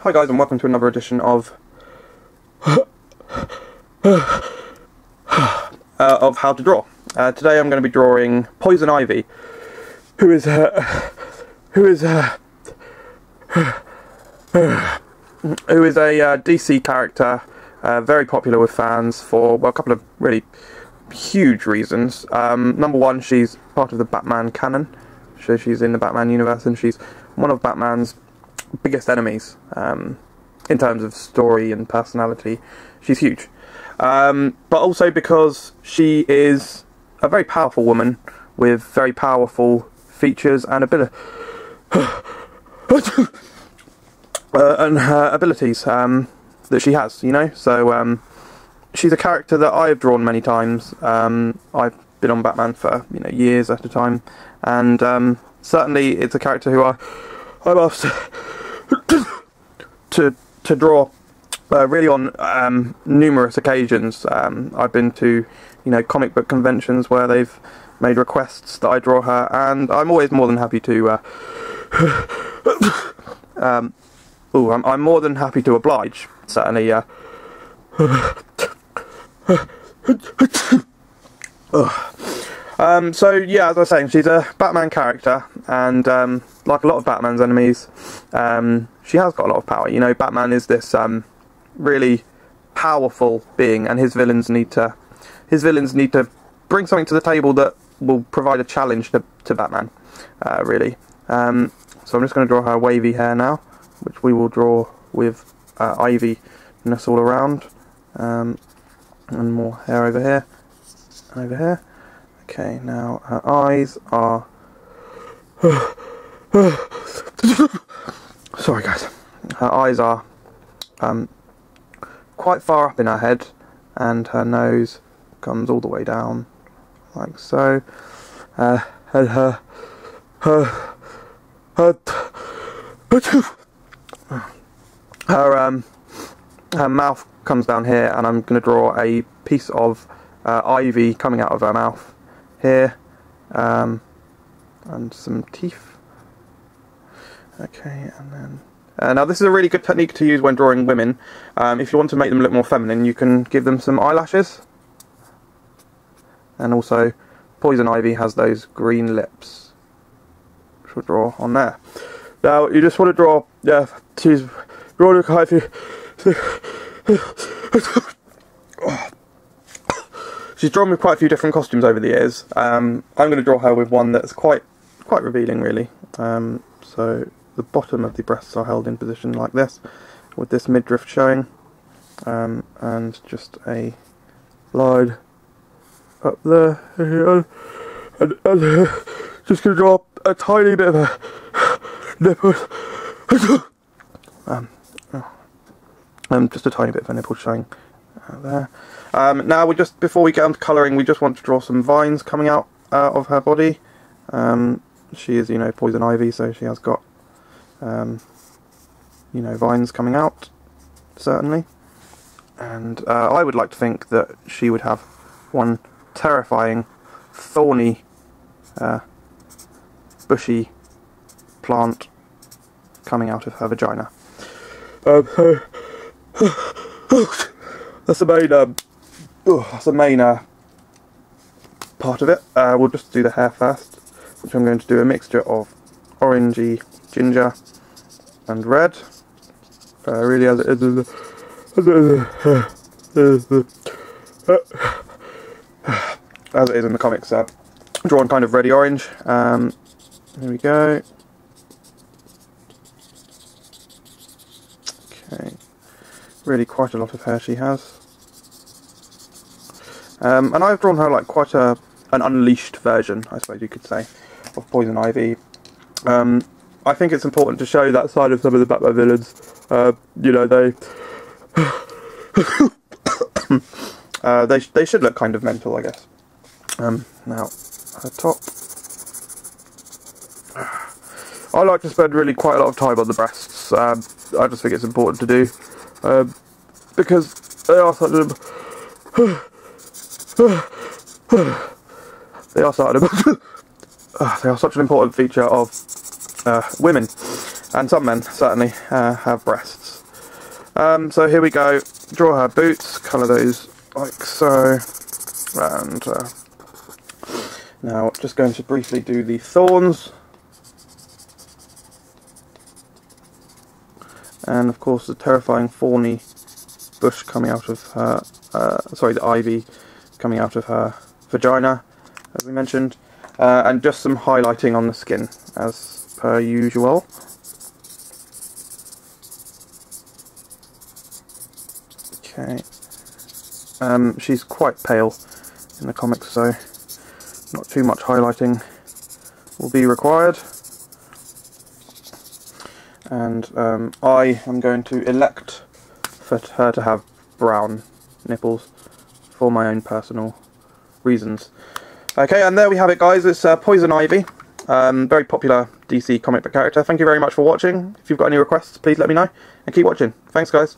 Hi guys, and welcome to another edition of How to Draw. Today I'm going to be drawing Posionn Ivy, who is a DC character, very popular with fans for a couple of really huge reasons. Number one, she's part of the Batman canon, so she's in the Batman universe, and she's one of Batman's biggest enemies in terms of story and personality. She's huge, but also because she is a very powerful woman with very powerful features and abilities that she has, you know. So she's a character that I've drawn many times. I've been on Batman for years at a time, and certainly it's a character who I've asked to draw really on numerous occasions. I've been to comic book conventions where they've made requests that I draw her, and I'm always more than happy to I'm more than happy to oblige, certainly. So yeah, as I was saying, she's a Batman character, and like a lot of Batman's enemies, she has got a lot of power. Batman is this really powerful being, and his villains need to bring something to the table that will provide a challenge to Batman, really. So I'm just going to draw her wavy hair now, which we will draw with ivy-ness all around, and more hair over here and over here. Okay, now her eyes are sorry guys, her eyes are quite far up in her head, and her nose comes all the way down like so, and her mouth comes down here, and I'm going to draw a piece of ivy coming out of her mouth here, and some teeth. Okay, and then now this is a really good technique to use when drawing women. If you want to make them look more feminine, you can give them some eyelashes, and also Posionn Ivy has those green lips, which we'll draw on there. Now you just want to draw, she's drawn with quite a few different costumes over the years. I'm going to draw her with one that's quite revealing, really. So the bottom of the breasts are held in position like this, with this midriff showing, and just a line up there, and just going to draw a tiny bit of a nipple, just a tiny bit of a nipple showing there. Now before we get on to colouring, we just want to draw some vines coming out of her body. She is, Posionn Ivy, so she has got, vines coming out, certainly. And I would like to think that she would have one terrifying, thorny, bushy plant coming out of her vagina. That's the main part of it. We'll just do the hair first, which I'm going to do a mixture of orangey, ginger and red, really as it is in the comics, drawn kind of reddy orange. Here we go. Okay, really quite a lot of hair she has. And I've drawn her like quite an unleashed version, I suppose you could say, of Posionn Ivy. I think it's important to show that side of some of the Batman villains. They should look kind of mental, I guess. Now, her top. I like to spend really quite a lot of time on the breasts. I just think it's important to do, because they are such they are such an important feature of women. and some men certainly have breasts. So here we go. Draw her boots, colour those like so, and now just going to briefly do the thorns, and of course the terrifying thorny bush coming out of her, sorry, the ivy coming out of her vagina, as we mentioned, and just some highlighting on the skin as per usual. Okay, she's quite pale in the comics, so not too much highlighting will be required. And I am going to elect for her to have brown nipples for my own personal reasons. Okay, and there we have it, guys. It's Posionn Ivy, very popular DC comic book character. Thank you very much for watching. If you've got any requests, please let me know, and keep watching. Thanks, guys.